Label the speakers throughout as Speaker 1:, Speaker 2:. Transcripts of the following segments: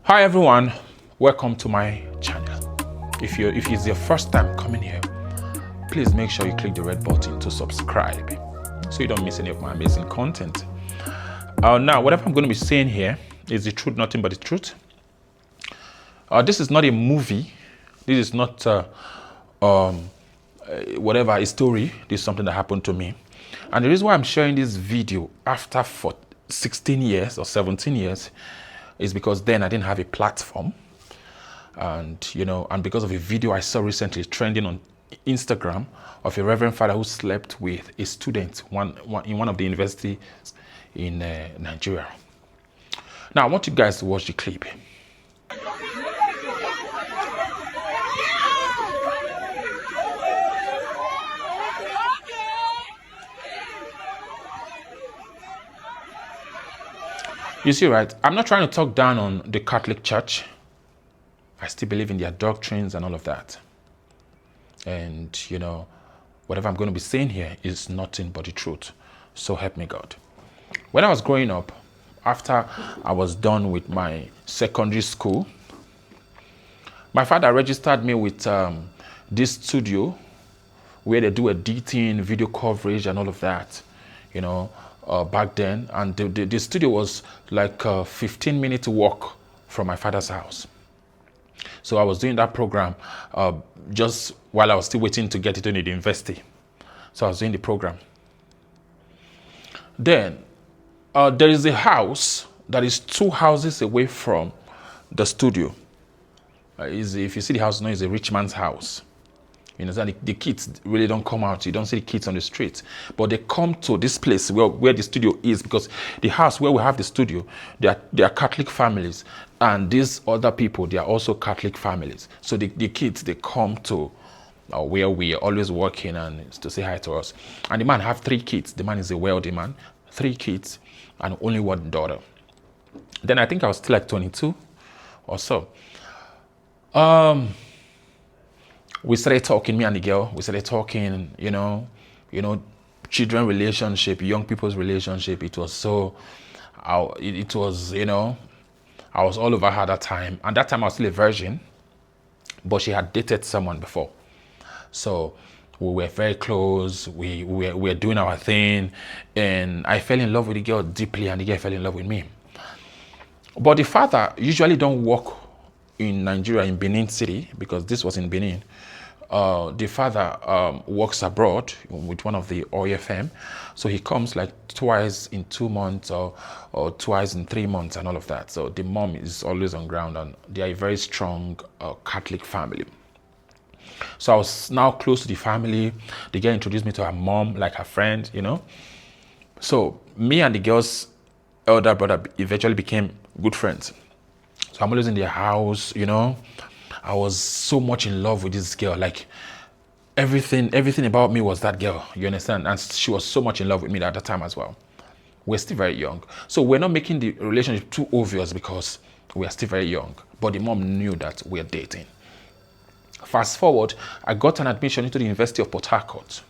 Speaker 1: Hi everyone, welcome to my channel. If it's your first time coming here, please make sure you click the red button to subscribe so you don't miss any of my amazing content. Now, whatever I'm going to be saying here is the truth, nothing but the truth. This is not a movie. This is not whatever, a story. This is something that happened to me. And the reason why I'm sharing this video after 16 years or 17 years is because then I didn't have a platform. And because of a video I saw recently trending on Instagram of a reverend father who slept with a student in one of the universities in Nigeria. Now I want you guys to watch the clip. You see, right? I'm not trying to talk down on the Catholic Church. I still believe in their doctrines and all of that. And, whatever I'm going to be saying here is nothing but the truth. So help me God. When I was growing up, after I was done with my secondary school, my father registered me with this studio where they do editing, video coverage and all of that, back then. And the studio was like a 15-minute walk from my father's house. So I was doing that program just while I was still waiting to get into the university. So I was doing the program. Then there is a house that is 2 houses away from the studio. If you see the house now, it's a rich man's house. The kids really don't come out. You don't see the kids on the street. But they come to this place where the studio is, because the house where we have the studio, they are Catholic families. And these other people, they are also Catholic families. So the kids, they come to where we are always working and to say hi to us. And the man have 3 kids. The man is a wealthy man. 3 kids and only 1 daughter. Then I think I was still like 22 or so. We started talking, me and the girl. We started talking, children relationship, young people's relationship. It was so, I was all over her that time. And that time I was still a virgin, but she had dated someone before. So we were very close. We were doing our thing. And I fell in love with the girl deeply, and the girl fell in love with me. But the father usually don't work in Nigeria, in Benin City, because this was in Benin. The father works abroad with one of the oil firm. So he comes like twice in 2 months or twice in 3 months and all of that. So the mom is always on ground, and they are a very strong Catholic family. So I was now close to the family. The girl introduced me to her mom, like her friend, So me and the girl's elder brother eventually became good friends. So I'm always in their house, I was so much in love with this girl. Like everything about me was that girl, you understand? And she was so much in love with me at that time as well. We're still very young. So we're not making the relationship too obvious because we're still very young. But the mom knew that we're dating. Fast forward, I got an admission into the University of Port Harcourt.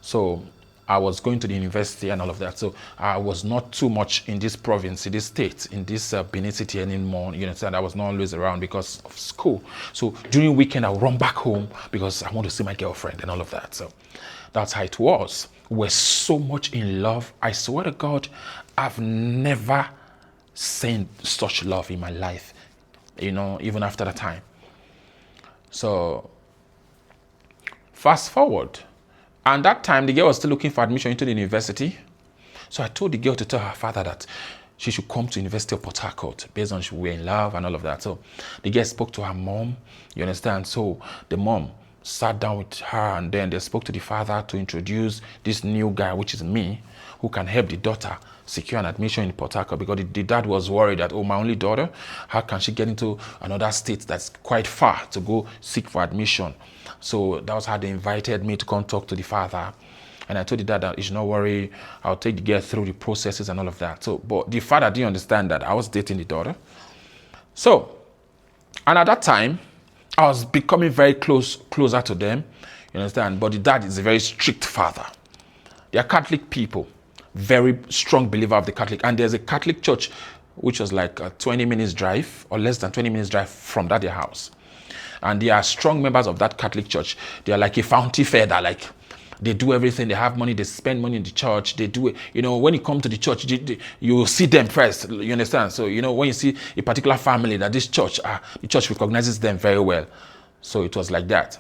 Speaker 1: So I was going to the university and all of that. So I was not too much in this province, in this state, in this Benin City anymore. You understand? I was not always around because of school. So during weekend, I'll run back home because I want to see my girlfriend and all of that. So that's how it was. We're so much in love. I swear to God, I've never seen such love in my life, even after that time. So fast forward. And that time, the girl was still looking for admission into the university. So I told the girl to tell her father that she should come to University of Port Harcourt based on she were in love and all of that. So the girl spoke to her mom, you understand? So the mom sat down with her, and then they spoke to the father to introduce this new guy, which is me, who can help the daughter secure an admission in Port Harcourt, because the dad was worried that, my only daughter, how can she get into another state that's quite far to go seek for admission? So that was how they invited me to come talk to the father. And I told the dad that he should not worry, I'll take the girl through the processes and all of that. So, but the father didn't understand that I was dating the daughter. So, and at that time, I was becoming very closer to them, you understand? But the dad is a very strict father. They are Catholic people, very strong believer of the Catholic. And there's a Catholic church which was like a 20 minutes drive or less than 20 minutes drive from that their house. And they are strong members of that Catholic church. They are like a fountain feather, like they do everything. They have money. They spend money in the church. They do it. When you come to the church, you see them first. You understand? So, when you see a particular family that this church, the church recognizes them very well. So it was like that.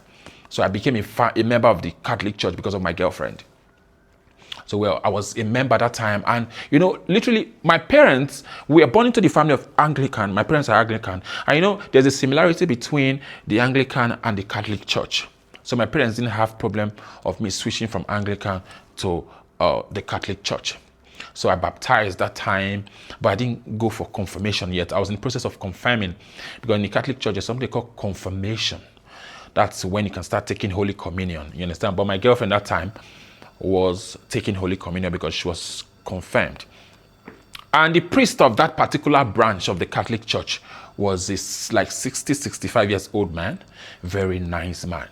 Speaker 1: So I became a member of the Catholic church because of my girlfriend. So, I was a member at that time. And, literally, my parents were born into the family of Anglican. My parents are Anglican. And, there's a similarity between the Anglican and the Catholic church. So my parents didn't have problem of me switching from Anglican to the Catholic church. So I baptized that time, but I didn't go for confirmation yet. I was in the process of confirming, because in the Catholic church, there's something called confirmation. That's when you can start taking Holy Communion. You understand? But my girlfriend that time was taking Holy Communion because she was confirmed. And the priest of that particular branch of the Catholic church was this like 60, 65 years old man, very nice man.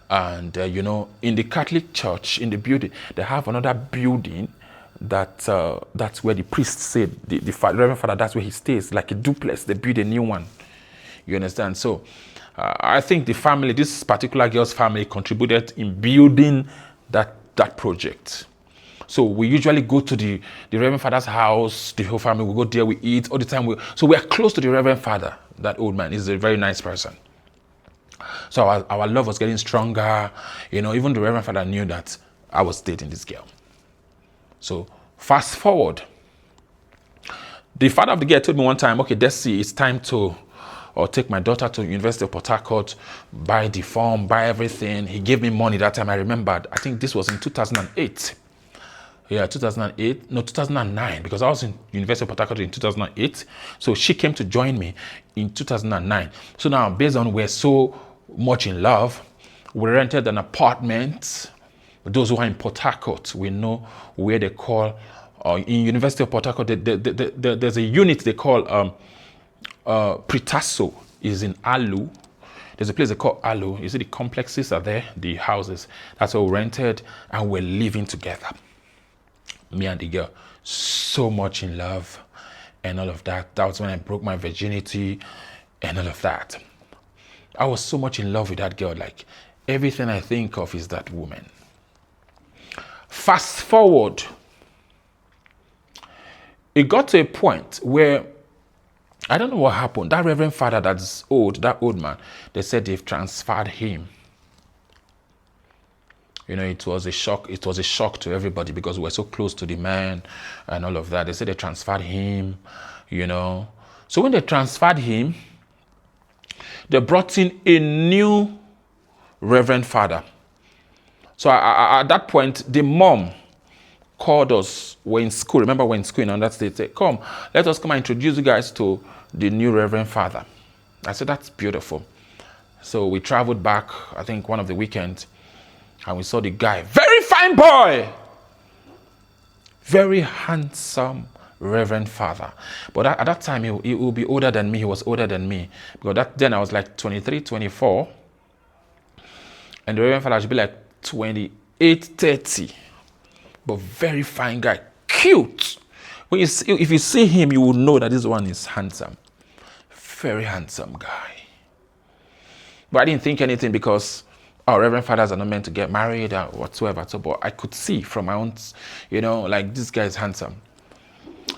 Speaker 1: And, in the Catholic church, in the building, they have another building that's where the priest said, the Reverend Father, that's where he stays, like a duplex. They build a new one. You understand? So I think the family, this particular girl's family, contributed in building that project. So we usually go to the Reverend Father's house, the whole family, we go there, we eat all the time. So we are close to the Reverend Father, that old man. He's a very nice person. So our love was getting stronger. Even the Reverend Father knew that I was dating this girl. So fast forward. The father of the girl told me one time, okay, Desi, it's time to take my daughter to University of Port Harcourt, buy the form, buy everything. He gave me money that time. I remembered. I think this was in 2008. Yeah, 2008. No, 2009, because I was in University of Port Harcourt in 2008. So she came to join me in 2009. So now, based on we're so much in love, we rented an apartment. Those who are in Port Harcourt, we know where they call, in University of Port Harcourt, there's a unit they call Pritasso, is in Alu. There's a place they call Alu. You see the complexes are there, the houses. That's all rented, and we're living together. Me and the girl, so much in love and all of that. That was when I broke my virginity and all of that. I was so much in love with that girl. Like, everything I think of is that woman. Fast forward. It got to a point where, I don't know what happened. That Reverend Father that's old, that old man, they said they've transferred him. It was a shock. It was a shock to everybody because we were so close to the man and all of that. They said they transferred him, So when they transferred him, they brought in a new Reverend Father. So at that point, the mom called us. We're in school. Remember, we're in school in that state. Said, come, let us come and introduce you guys to the new Reverend Father. I said, that's beautiful. So we traveled back, I think one of the weekends, and we saw the guy. Very fine boy. Very handsome Reverend Father. But at that time, he will be older than me. He was older than me. Because then I was like 23, 24. And the Reverend Father should be like 28, 30. But very fine guy. Cute. If you see him, you will know that this one is handsome. Very handsome guy. But I didn't think anything because our Reverend Fathers are not meant to get married or whatsoever. So, but I could see from my own, like this guy is handsome.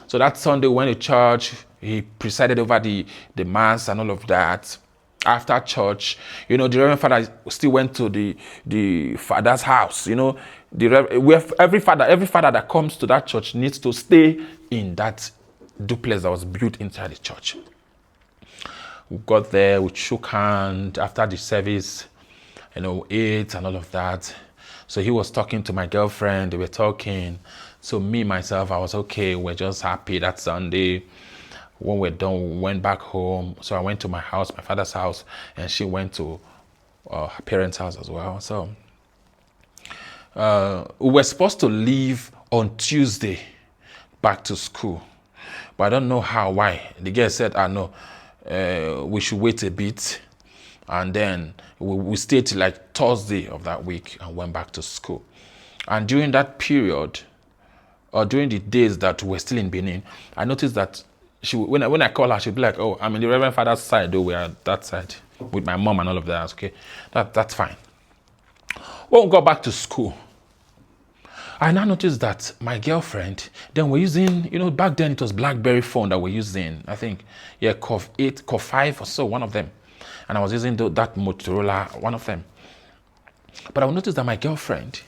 Speaker 1: So that Sunday we went to church. He presided over the mass and all of that. After church, the Reverend Father still went to the father's house. Every father that comes to that church needs to stay in that duplex that was built inside the church. We got there, we shook hands after the service, ate and all of that. So he was talking to my girlfriend, they were talking. So me, myself, I was okay. We're just happy that Sunday. When we're done, we went back home. So I went to my house, my father's house, and she went to her parents' house as well. So we were supposed to leave on Tuesday back to school. But I don't know why. The girl said, no, we should wait a bit. And then we stayed till like Thursday of that week and went back to school. And during that period, or during the days that we're still in Benin, I noticed that when I call her, she'll be like, oh, I'm in the Reverend Father's side, though we are that side with my mom and all of that. Okay, that's fine. When we got back to school, I now noticed that my girlfriend, then we're using, back then it was BlackBerry phone that we're using. I think, yeah, Curve 8, Curve 5 or so, one of them. And I was using that Motorola, one of them. But I noticed that my girlfriend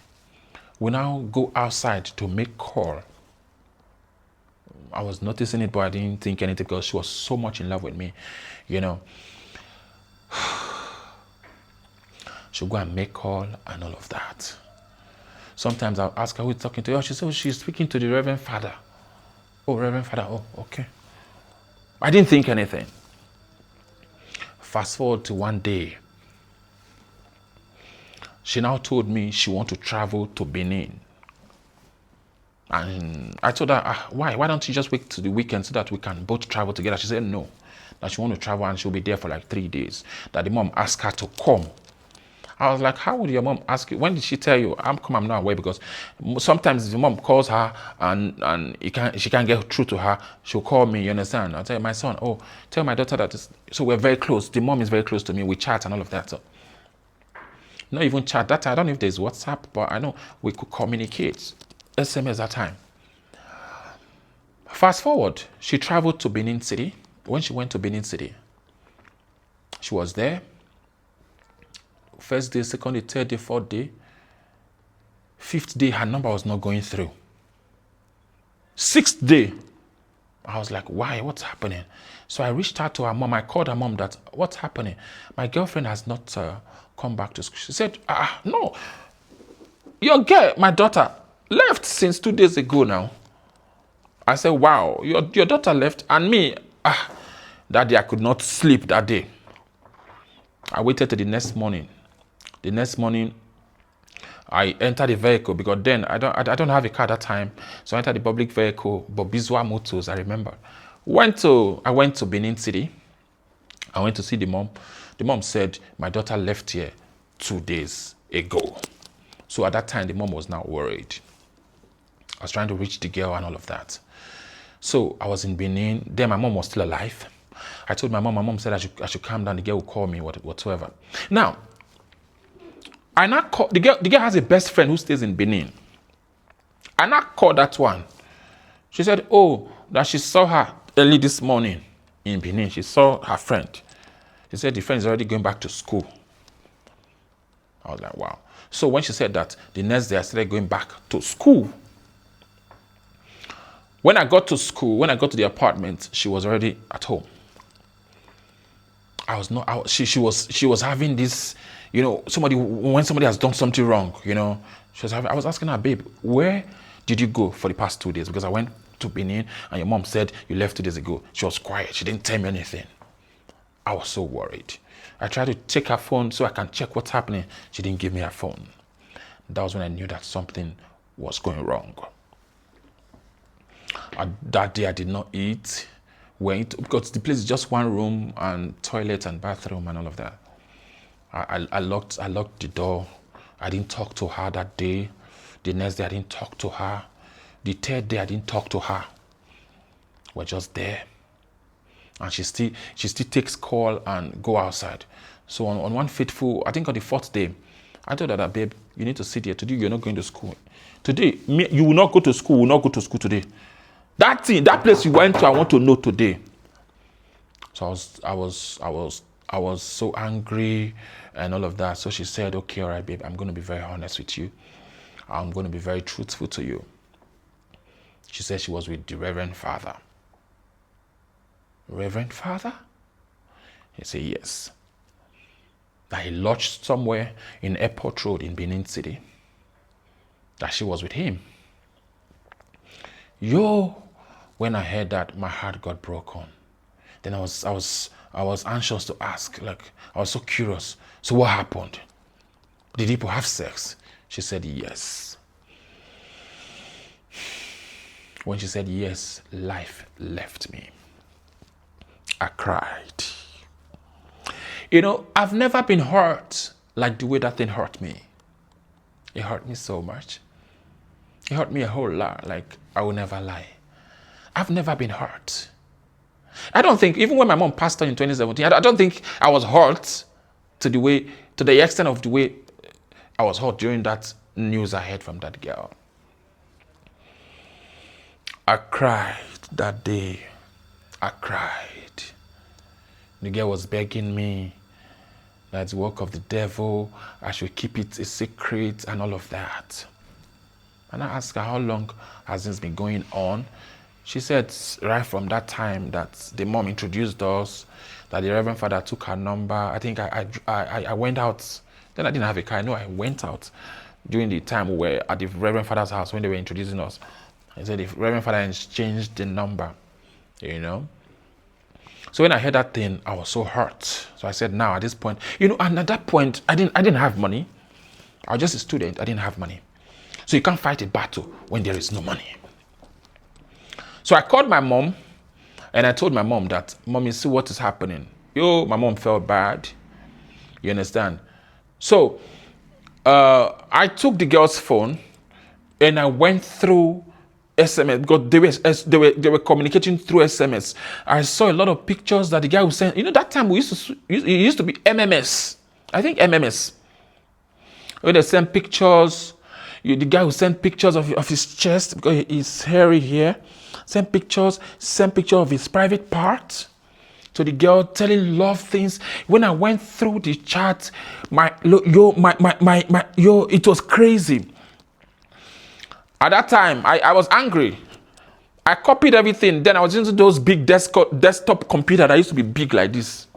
Speaker 1: will now go outside to make call. I was noticing it, but I didn't think anything because she was so much in love with me, She'll go and make call and all of that. Sometimes I'll ask her who's talking to. She says, oh, she's speaking to the Reverend Father. Oh, Reverend Father. Oh, okay. I didn't think anything. Fast forward to one day. She now told me she wants to travel to Benin. And I told her, why? Why don't you just wait to the weekend so that we can both travel together? She said no. That she wants to travel and she'll be there for like 3 days. That the mom asked her to come. I was like, how would your mom ask you? When did she tell you? I'm not away, because sometimes if the mom calls her and she can't get through to her, she'll call me, you understand? I'll tell my son, oh, tell my daughter that. So we're very close. The mom is very close to me. We chat and all of that. So not even chat. That time, I don't know if there's WhatsApp, but I know we could communicate. SMS that time. Fast forward, she traveled to Benin City. When she went to Benin City, she was there. First day, second day, third day, fourth day. Fifth day, her number was not going through. Sixth day, I was like, why? What's happening? So I reached out to her mom. I called her mom that, what's happening? My girlfriend has not come back to school. She said, no. Your girl, my daughter, left since 2 days ago now. I said, wow, your daughter left, and me, that day I could not sleep that day. I waited till the next morning. The next morning, I entered the vehicle because then I don't have a car that time. So I entered the public vehicle, Bobizwa Motors, I remember. I went to Benin City. I went to see the mom. The mom said, my daughter left here 2 days ago. So at that time, the mom was now worried. I was trying to reach the girl and all of that. So I was in Benin. Then my mom was still alive. I told my mom said I should calm down. The girl would call me, whatsoever. Now, I now call, the girl has a best friend who stays in Benin. I now called that one. She said, oh, that she saw her early this morning in Benin. She saw her friend. She said the friend is already going back to school. I was like, wow. So when she said that, the next day I started going back to school. When I got to school, when I got to the apartment, she was already at home. She was having this, when somebody has done something wrong, I was asking her, babe, where did you go for the past 2 days? Because I went to Benin and your mom said you left 2 days ago. She was quiet. She didn't tell me anything. I was so worried. I tried to check her phone so I can check what's happening. She didn't give me her phone. That was when I knew that something was going wrong. That day I did not eat. Because the place is just one room and toilet and bathroom and all of that. I locked the door. I didn't talk to her that day. The next day I didn't talk to her. The third day I didn't talk to her. We're just there. And she still takes call and go outside. So on one fateful, I think on the fourth day, I told her that, babe, you need to sit here. Today you're not going to school. Today, you will not go to school. Will not go to school today. That place you went to, I want to know today. So I was so angry and all of that. So she said, okay, all right, babe, I'm going to be very honest with you. I'm going to be very truthful to you. She said she was with the Reverend Father. Reverend Father? He said, yes. That he lodged somewhere in Airport Road in Benin City. That she was with him. When I heard that, my heart got broken. Then I was anxious to ask. Like, I was so curious. So what happened? Did people have sex? She said yes. When she said yes, life left me. I cried. I've never been hurt like the way that thing hurt me. It hurt me so much. It hurt me a whole lot. Like, I will never lie. I've never been hurt I don't think, even when my mom passed on in 2017, I don't think I was hurt to the extent of the way I was hurt during that news I heard from that girl. I cried that day. I cried. The girl was begging me that it's the work of the devil, I should keep it a secret and all of that. And I asked her, how long has this been going on? She said right from that time that the mom introduced us, that the Reverend Father took her number. I think I went out. Then I didn't have a car. No, I went out during the time we were at the Reverend Father's house when they were introducing us. I said the Reverend Father exchanged the number, you know. So when I heard that thing, I was so hurt. So I said, now at this point, you know, and at that point, I didn't have money. I was just a student. I didn't have money. So you can't fight a battle when there is no money. So I called my mom and I told my mom that, Mommy, see what is happening. My mom felt bad. You understand? So I took the girl's phone and I went through SMS because they were communicating through SMS. I saw a lot of pictures that the guy was sending. You know, that time it used to be MMS. I think MMS. When they send pictures, the guy who sent pictures of his chest because he's hairy here. Send picture of his private part to the girl, telling love things. When I went through the chat, it was crazy. At that time, I was angry. I copied everything. Then I was into those big desktop computer that used to be big like this.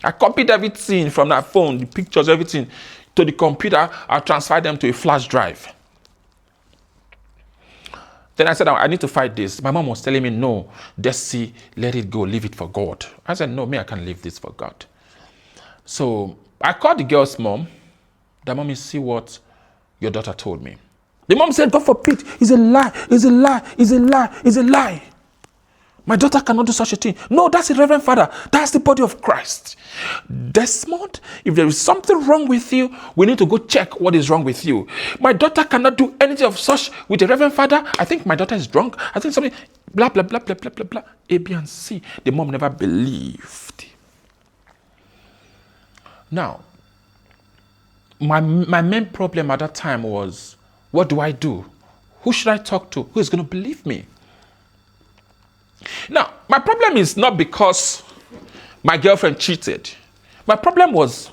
Speaker 1: I copied everything from that phone, the pictures, everything, to the computer. I transferred them to a flash drive. Then I said, I need to fight this. My mom was telling me, no, Desi, let it go, leave it for God. I said, no, I can't leave this for God. So I called the girl's mom. The mommy, see what your daughter told me. The mom said, God forbid, it's a lie, it's a lie, it's a lie, it's a lie. My daughter cannot do such a thing. No, that's the Reverend Father. That's the body of Christ. Desmond, if there is something wrong with you, we need to go check what is wrong with you. My daughter cannot do anything of such with the Reverend Father. I think my daughter is drunk. I think something, blah, blah, blah, blah, blah, blah, blah. A, B, and C. The mom never believed. Now, my main problem at that time was, what do I do? Who should I talk to? Who is going to believe me? Now, my problem is not because my girlfriend cheated. My problem was,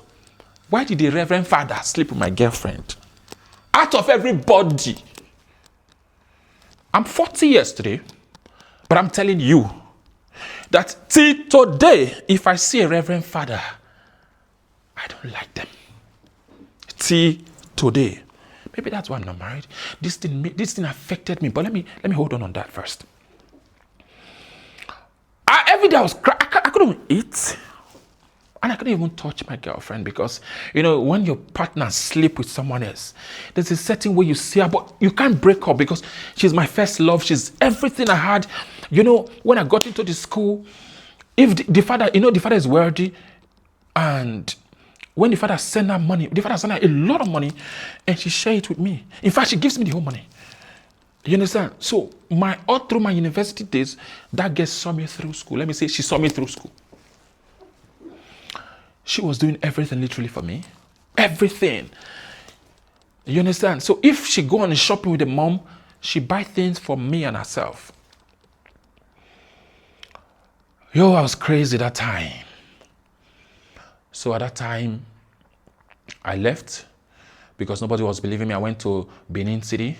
Speaker 1: why did the Reverend Father sleep with my girlfriend? Out of everybody. I'm 40 years today, but I'm telling you that till today, if I see a Reverend Father, I don't like them. Till today. Maybe that's why I'm not married. This thing affected me, but let me hold on that first. Every day I was crying. I couldn't eat. And I couldn't even touch my girlfriend because, you know, when your partner sleep with someone else, there's a certain way you see her, but you can't break up because she's my first love. She's everything I had. You know, when I got into the school, if the father, you know, the father is wealthy, and when the father sent her money, the father sent her a lot of money, and she shared it with me. In fact, she gives me the whole money. You understand? So all through my university days, that girl saw me through school. Let me say, she saw me through school. She was doing everything literally for me. Everything. You understand? So if she go on shopping with the mom, she buy things for me and herself. I was crazy that time. So at that time, I left because nobody was believing me. I went to Benin City.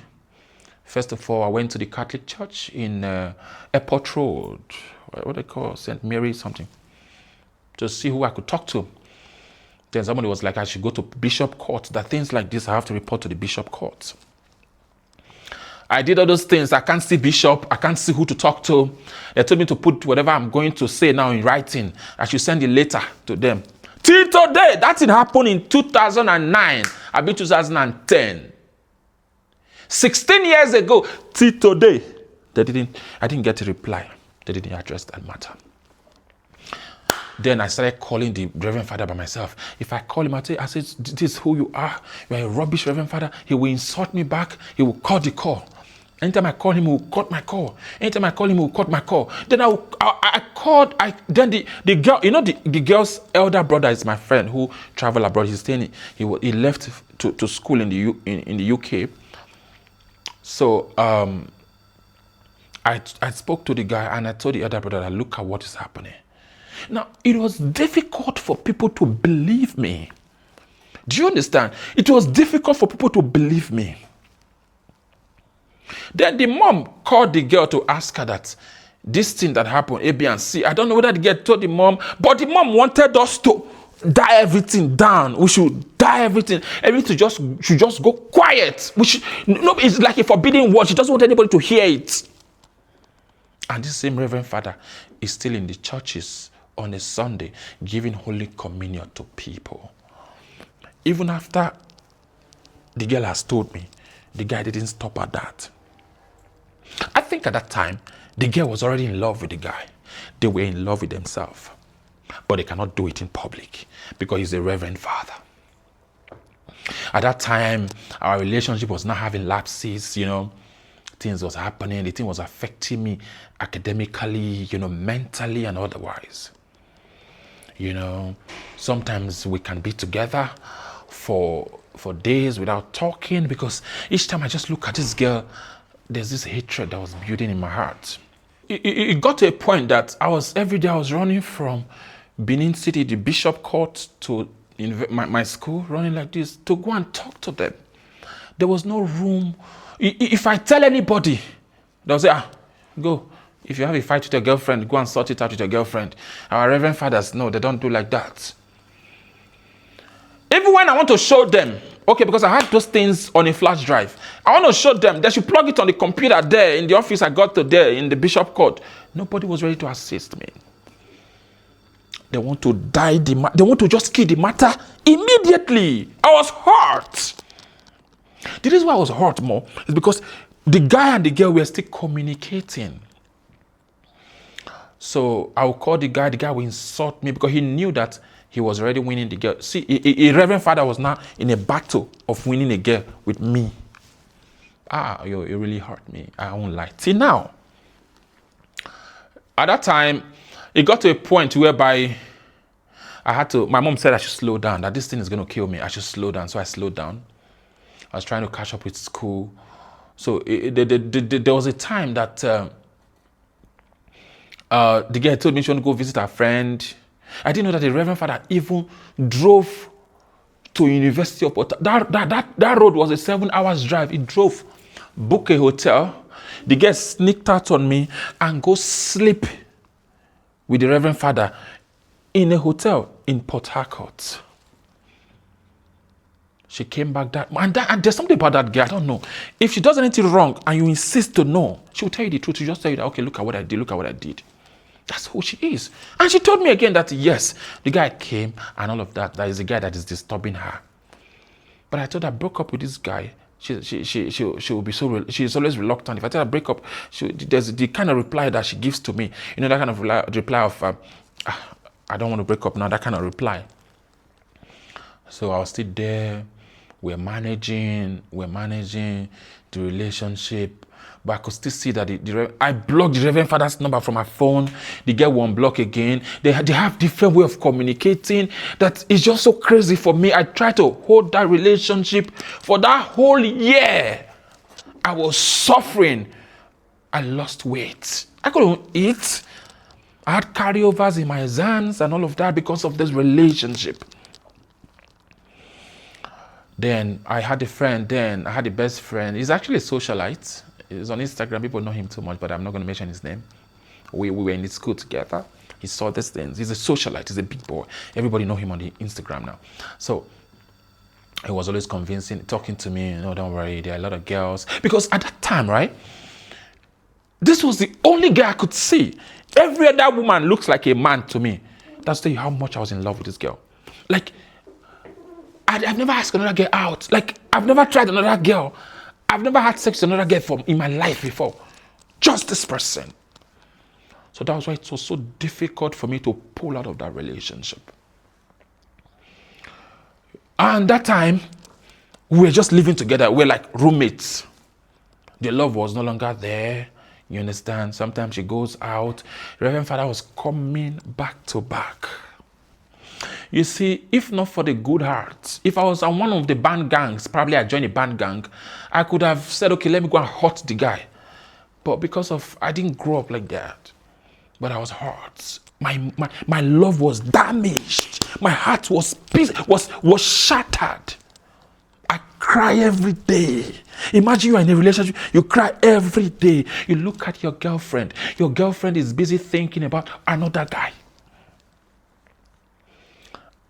Speaker 1: First of all, I went to the Catholic Church in Airport Road, what they call St. Mary something, to see who I could talk to. Then somebody was like, I should go to Bishop Court. That things like this, I have to report to the Bishop Court. I did all those things. I can't see Bishop. I can't see who to talk to. They told me to put whatever I'm going to say now in writing. I should send a letter to them. Till today, that thing happened in 2009. I'll be 2010. 16 years ago, till today, I didn't get a reply. They didn't address that matter. Then I started calling the Reverend Father by myself. If I call him, I say, this is who you are. You are a rubbish Reverend Father. He will insult me back. He will cut the call. Anytime I call him, he will cut my call. Anytime I call him, he will cut my call. Then I called. Then the girl, the girl's elder brother is my friend who traveled abroad. He's staying. He left to school in the UK. So I spoke to the guy and I told the elder brother that look at what is happening. Now it was difficult for people to believe me. Do you understand? It was difficult for people to believe me. Then the mom called the girl to ask her that this thing that happened, A, B, and C. I don't know whether the girl told the mom, but the mom wanted us to die everything down. We should die everything. Everything should just go quiet. It's like a forbidden word. She doesn't want anybody to hear it. And this same Reverend Father is still in the churches on a Sunday giving Holy Communion to people. Even after the girl has told me, the guy didn't stop at that. I think at that time, the girl was already in love with the guy. They were in love with themselves. But they cannot do it in public because he's a Reverend Father. At that time, our relationship was not having lapses, Things was happening. The thing was affecting me academically, mentally and otherwise. Sometimes we can be together for days without talking because each time I just look at this girl, there's this hatred that was building in my heart. It got to a point that every day I was running from Benin City, the Bishop Court, to my school, running like this to go and talk to them. There was no room. If I tell anybody, they'll say, go. If you have a fight with your girlfriend, go and sort it out with your girlfriend. Our Reverend Fathers, no, they don't do like that. Even when I want to show them, okay, because I had those things on a flash drive, I want to show them, they should plug it on the computer there in the office I got to there in the Bishop Court. Nobody was ready to assist me. They want to they want to just kill the matter immediately. I was hurt. The reason why I was hurt more is because the guy and the girl were still communicating. So I will call the guy will insult me because he knew that he was already winning the girl. See, a Reverend Father was now in a battle of winning a girl with me. It really hurt me. I won't lie. See now, at that time, it got to a point whereby my mom said I should slow down, that this thing is going to kill me. I should slow down. So I slowed down. I was trying to catch up with school. So there was a time that the girl told me she wanted to go visit her friend. I didn't know that the Reverend Father even drove to University of Port. That road was a 7 hours drive. He drove, booked a hotel. The girl sneaked out on me and go sleep with the Reverend Father in a hotel in Port Harcourt. She came back and there's something about that girl, I don't know. If she does anything wrong and you insist to know, she will tell you the truth. She'll just tell you that, okay, look at what I did. That's who she is. And she told me again that, yes, the guy came and all of that. That is the guy that is disturbing her. But I told her, I broke up with this guy. She will be she's always reluctant. If I tell her break up, there's the kind of reply that she gives to me. That kind of reply of, I don't want to break up now, that kind of reply. So I was still there. We're managing the relationship. But I could still see that I blocked the Reverend Father's number from my phone. The girl won't block again. They have different way of communicating. That is just so crazy for me. I tried to hold that relationship for that whole year. I was suffering. I lost weight. I couldn't eat. I had carryovers in my exams and all of that because of this relationship. Then I had a best friend. He's actually a socialite. He's on Instagram. People know him too much, but I'm not going to mention his name. We were in the school together. He saw these things. He's a socialite. He's a big boy. Everybody know him on the Instagram now. So he was always convincing, talking to me, don't worry, there are a lot of girls. Because at that time, right, this was the only girl I could see. Every other woman looks like a man to me. That's to tell you how much I was in love with this girl. Like, I've never asked another girl out. Like, I've never tried another girl. I've never had sex with another girl in my life before. Just this person. So that was why it was so difficult for me to pull out of that relationship. And that time, we were just living together. We were like roommates. The love was no longer there. You understand? Sometimes she goes out. Reverend Father was coming back to back. You see, if not for the good heart, if I was on one of the band gangs, probably I joined a band gang, I could have said, okay, let me go and hurt the guy. But because of, I didn't grow up like that. But I was hurt. My love was damaged. My heart was shattered. I cry every day. Imagine you are in a relationship, you cry every day. You look at your girlfriend. Your girlfriend is busy thinking about another guy.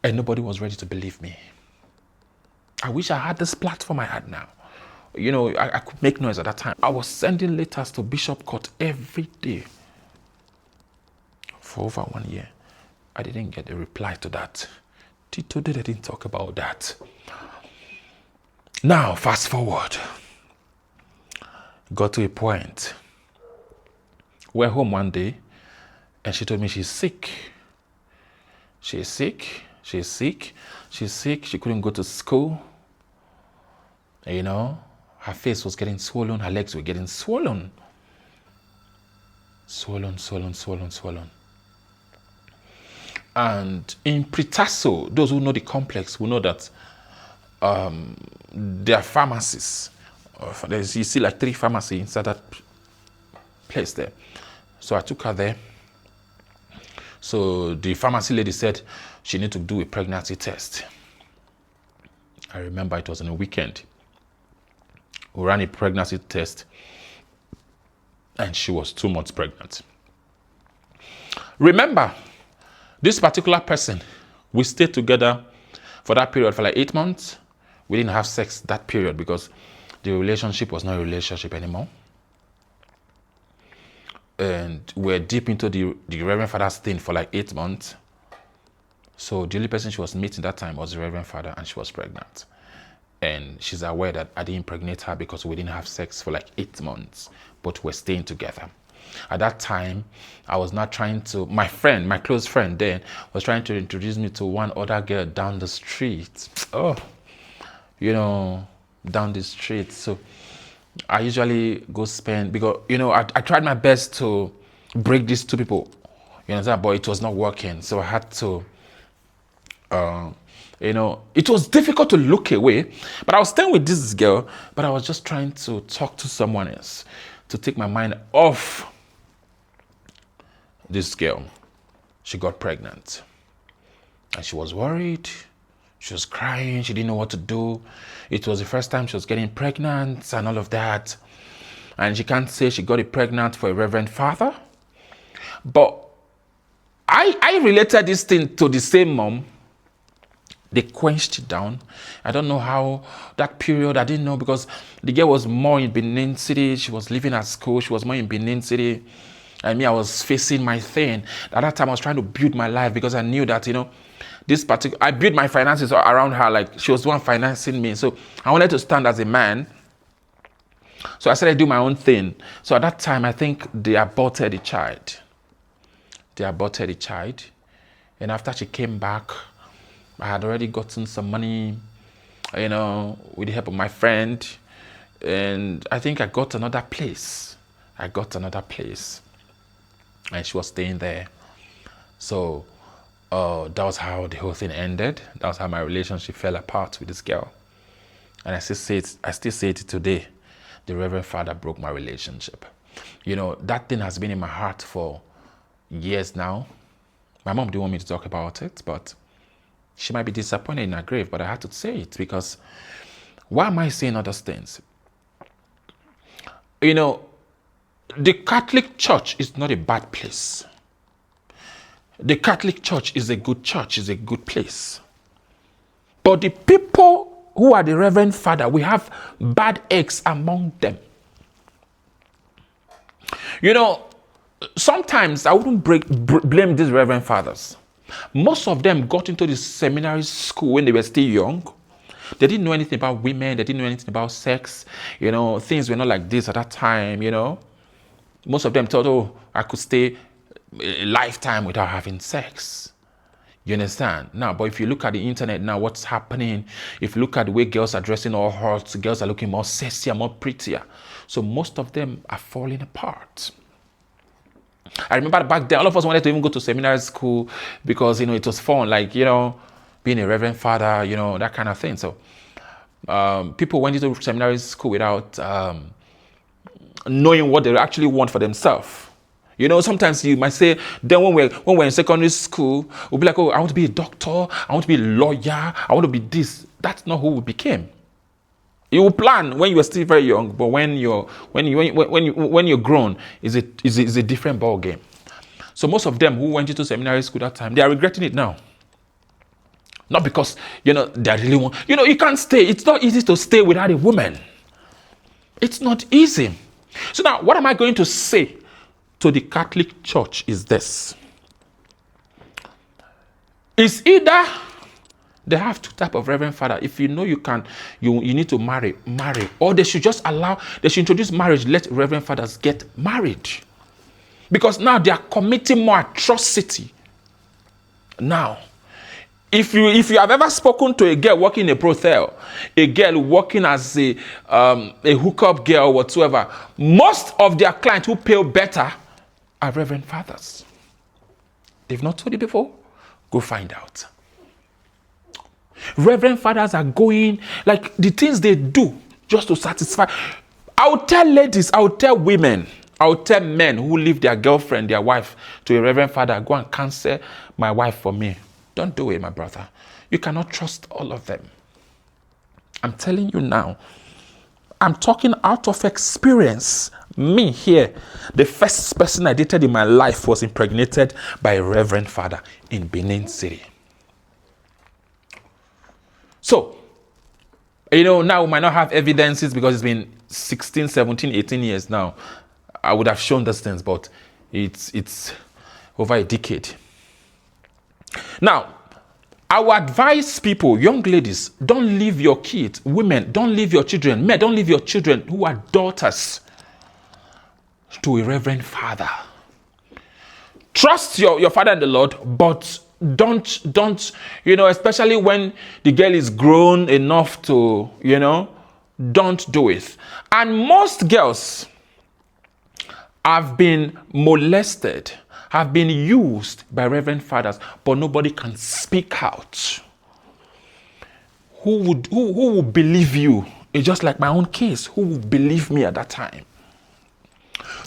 Speaker 1: And nobody was ready to believe me. I wish I had this platform I had now. You know, I could make noise at that time. I was sending letters to Bishop Court every day. For over 1 year. I didn't get a reply to that. Today they didn't talk about that. Now, fast forward. Got to a point. We're home one day and she told me she's sick. She's sick. She's sick. She's sick. She couldn't go to school. You know, her face was getting swollen. Her legs were getting swollen. Swollen. And in Pretaso, those who know the complex will know that there are pharmacies. You see like 3 pharmacies inside that place there. So I took her there. So the pharmacy lady said she needed to do a pregnancy test. I remember it was on a weekend. We ran a pregnancy test and she was 2 months pregnant. Remember, this particular person, we stayed together for that period for like 8 months. We didn't have sex that period because the relationship was not a relationship anymore. And we're deep into the Reverend Father's thing for like 8 months. So the only person she was meeting that time was the Reverend Father, and she was pregnant. And she's aware that I didn't impregnate her because we didn't have sex for like 8 months, but we're staying together. At that time, I was not trying to, my close friend then, was trying to introduce me to one other girl down the street. Oh, you know, down the street. So I usually go spend, because, you know, I tried my best to break these 2 people, you know, but it was not working. So I had to, you know, it was difficult to look away, but I was staying with this girl, but I was just trying to talk to someone else to take my mind off this girl. She got pregnant and she was worried. She was crying. She didn't know what to do. It was the first time she was getting pregnant and all of that. And she can't say she got it pregnant for a Reverend Father. But I related this thing to the same mom. They quenched it down. I don't know how that period, I didn't know, because the girl was more in Benin City. She was living at school. She was more in Benin City. And me, I was facing my thing. At that time, I was trying to build my life because I knew that, you know, I built my finances around her. Like, she was the one financing me. So I wanted to stand as a man. So I started to do my own thing. So at that time, I think they aborted the child. And after she came back, I had already gotten some money, you know, with the help of my friend. And I think I got another place. And she was staying there. So that was how the whole thing ended. That was how my relationship fell apart with this girl. And I still say it today. The Reverend Father broke my relationship. You know, that thing has been in my heart for years now. My mom didn't want me to talk about it, but she might be disappointed in her grave, but I had to say it, because why am I saying all those things? You know, the Catholic Church is not a bad place. The Catholic Church is a good church, is a good place. But the people who are the Reverend Father, we have bad eggs among them. You know, sometimes I wouldn't blame these Reverend Fathers. Most of them got into the seminary school when they were still young. They didn't know anything about women. They didn't know anything about sex. You know, things were not like this at that time, you know. Most of them thought, oh, I could stay a lifetime without having sex. You understand? Now, but if you look at the internet now, what's happening, if you look at the way girls are dressing all hot, girls are looking more sexier, more prettier. So most of them are falling apart. I remember back then, all of us wanted to even go to seminary school because, it was fun, like, being a reverend father, that kind of thing. So people went into seminary school without knowing what they actually want for themselves. Sometimes you might say, then when we're in secondary school, we'll be like, oh, I want to be a doctor, I want to be a lawyer, I want to be this. That's not who we became. You will plan when you were still very young, but when you're grown, is a different ball game. So most of them who went into seminary school that time, they are regretting it now. Not because they really want. You can't stay. It's not easy to stay without a woman. It's not easy. So now, what am I going to say to the Catholic Church is this. It's either they have two types of reverend father. If you know you need to marry, or they should introduce marriage, let reverend fathers get married. Because now they are committing more atrocity. Now, if you have ever spoken to a girl working in a brothel, a girl working as a hookup girl or whatsoever, most of their clients who pay better are reverend fathers. They've not told you before? Go find out. Reverend fathers are going, like the things they do just to satisfy. I'll tell ladies, I'll tell women, I'll tell men who leave their girlfriend, their wife to a reverend father, go and cancel my wife for me. Don't do it, my brother. You cannot trust all of them. I'm telling you now. I'm talking out of experience. Me here, the first person I dated in my life was impregnated by a reverend father in Benin City. So, now we might not have evidences because it's been 16, 17, 18 years now. I would have shown those things, but it's over a decade. Now, I would advise people, young ladies, don't leave your kids. Women, don't leave your children. Men, don't leave your children who are daughters to a reverend father. Trust your father in the Lord, but don't, especially when the girl is grown enough to, don't do it. And most girls have been molested, have been used by reverend fathers, but nobody can speak out. Who would believe you? It's just like my own case. Who would believe me at that time?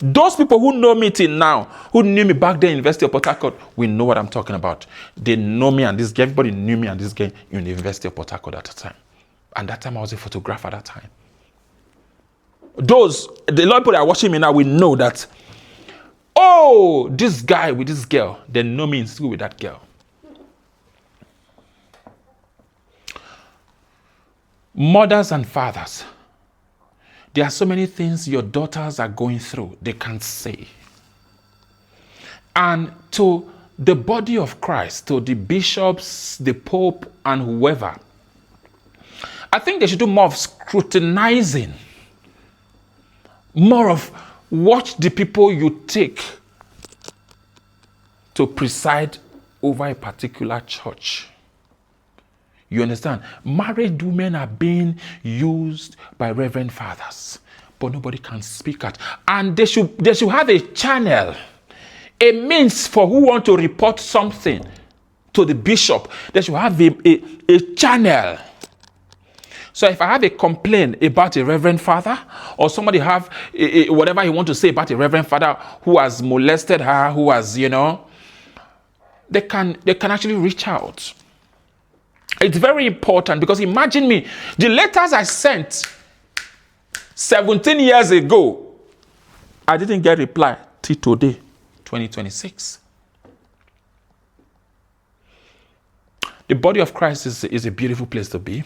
Speaker 1: Those people who know me till now, who knew me back then in University of Port Harcourt, we know what I'm talking about. They know me and this guy. Everybody knew me and this guy in the University of Port Harcourt at the time. And that time I was a photographer at that time. The lot of people that are watching me now, we know that, oh, this guy with this girl, they know me in school with that girl. Mothers and fathers, there are so many things your daughters are going through, they can't say. And to the body of Christ, to the bishops, the Pope, and whoever, I think they should do more of scrutinizing, more of watch the people you take to preside over a particular church. You understand? Married women are being used by reverend fathers, but nobody can speak out. And they should have a channel, a means for who want to report something to the bishop. They should have a channel. So if I have a complaint about a reverend father, or somebody have whatever he want to say about a reverend father who has molested her, who has, they can actually reach out. It's very important because imagine me, the letters I sent 17 years ago, I didn't get reply till today, 2026. The body of Christ is a beautiful place to be.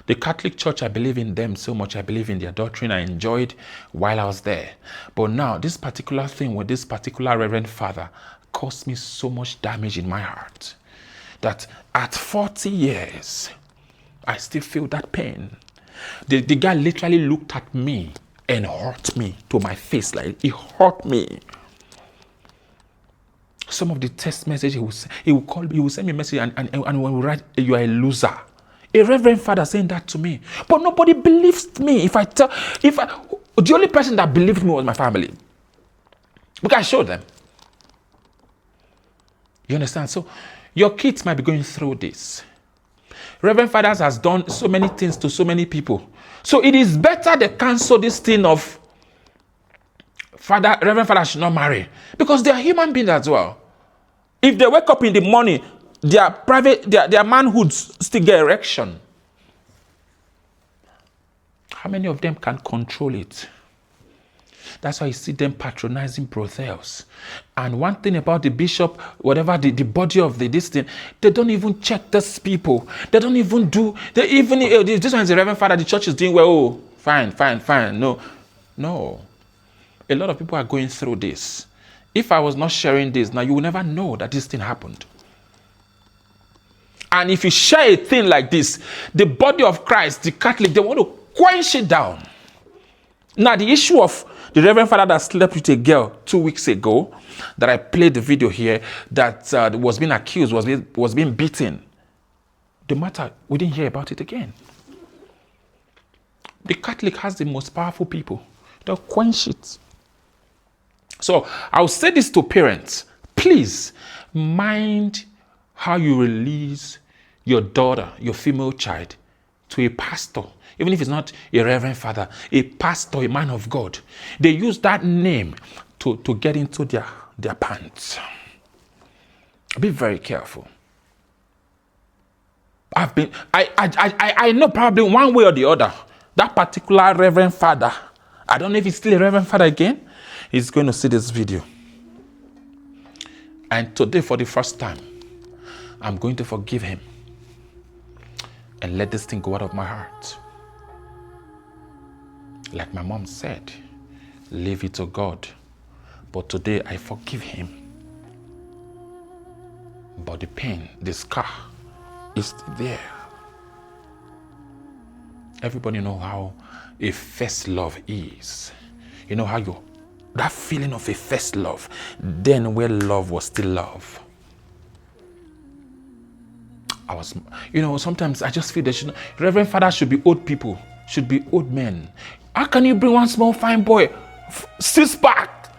Speaker 1: The Catholic Church, I believe in them so much. I believe in their doctrine. I enjoyed while I was there. But now, this particular thing with this particular reverend father caused me so much damage in my heart that at 40 years, I still feel that pain. The guy literally looked at me and hurt me to my face. Like, he hurt me. Some of the text message he will call me, he will send me a message and when we write, you are a loser. A reverend father saying that to me. But nobody believes me. The only person that believed me was my family. Because I showed them. You understand? So your kids might be going through this. Reverend fathers has done so many things to so many people. So it is better they cancel this thing of Reverend father should not marry. Because they are human beings as well. If they wake up in the morning, their manhood still get erection. How many of them can control it? That's why you see them patronizing brothels. And one thing about the bishop, whatever the body of this thing, they don't even check these people. They don't even do, this one is a reverend father, the church is doing well. Oh, fine. No. A lot of people are going through this. If I was not sharing this, now you will never know that this thing happened. And if you share a thing like this, the body of Christ, the Catholic, they want to quench it down. Now, the issue of the reverend father that slept with a girl 2 weeks ago, that I played the video here, that was being accused, was being beaten. The matter, we didn't hear about it again. The Catholic has the most powerful people. They'll quench it. So, I'll say this to parents. Please, mind how you release your daughter, your female child, to a pastor. Even if it's not a reverend father, a pastor, a man of God. They use that name to get into their pants. Be very careful. I know probably one way or the other, that particular reverend father, I don't know if he's still a reverend father again, he's going to see this video. And today, for the first time, I'm going to forgive him and let this thing go out of my heart. Like my mom said, leave it to God. But today I forgive him. But the pain, the scar, is still there. Everybody know how a first love is. You know how that feeling of a first love, then where love was still love. Sometimes I just feel that Reverend Father should be old people, should be old men. How can you bring one small fine boy, 6-pack,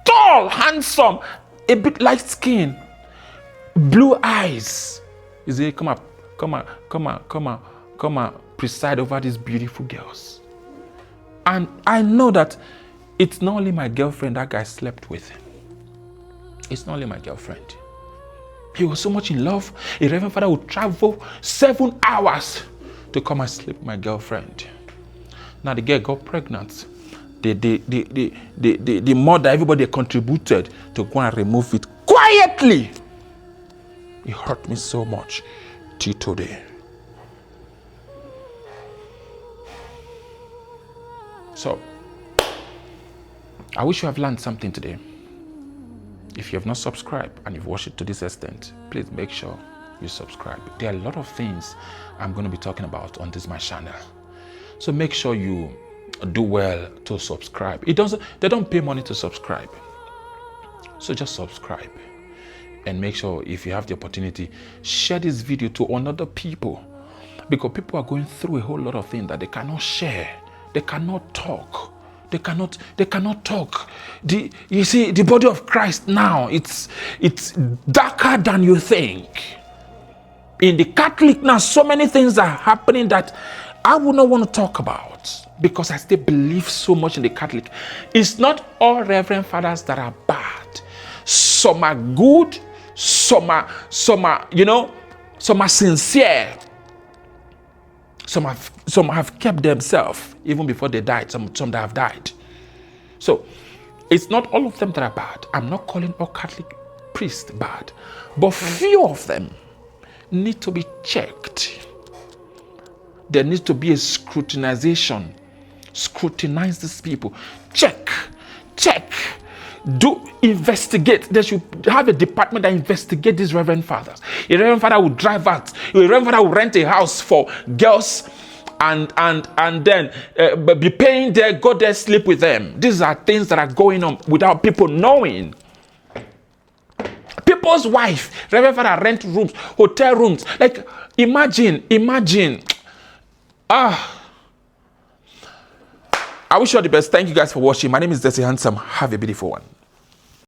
Speaker 1: tall, handsome, a bit light skin, blue eyes? You say, come on, preside over these beautiful girls. And I know that it's not only my girlfriend that guy slept with. It's not only my girlfriend. He was so much in love. A Reverend Father would travel 7 hours to come and sleep with my girlfriend. Now the girl got pregnant. The mother, everybody contributed to go and remove it quietly. It hurt me so much till today. So, I wish you have learned something today. If you have not subscribed and you've watched it to this extent, please make sure you subscribe. There are a lot of things I'm going to be talking about on my channel. So make sure you do well to subscribe. They don't pay money to subscribe. So just subscribe. And make sure, if you have the opportunity, share this video to other people. Because people are going through a whole lot of things that they cannot share. They cannot talk. They cannot talk. You see, the body of Christ now, it's darker than you think. In the Catholic now, so many things are happening that I would not want to talk about, because I still believe so much in the Catholic. It's not all Reverend Fathers that are bad. Some are good, some are sincere. Some have kept themselves even before they died. Some that have died. So it's not all of them that are bad. I'm not calling all Catholic priests bad, but few of them need to be checked. There needs to be a scrutinization. Scrutinize these people. Check. Do investigate. They should have a department that investigate these Reverend Fathers. A Reverend Father will drive out. A Reverend Father will rent a house for girls and then be paying there, go there, sleep with them. These are things that are going on without people knowing. neighbor's wife, Reverend Father, rent rooms, hotel rooms. Like, imagine. I wish you all the best. Thank you guys for watching. My name is Desi Handsome. Have a beautiful one.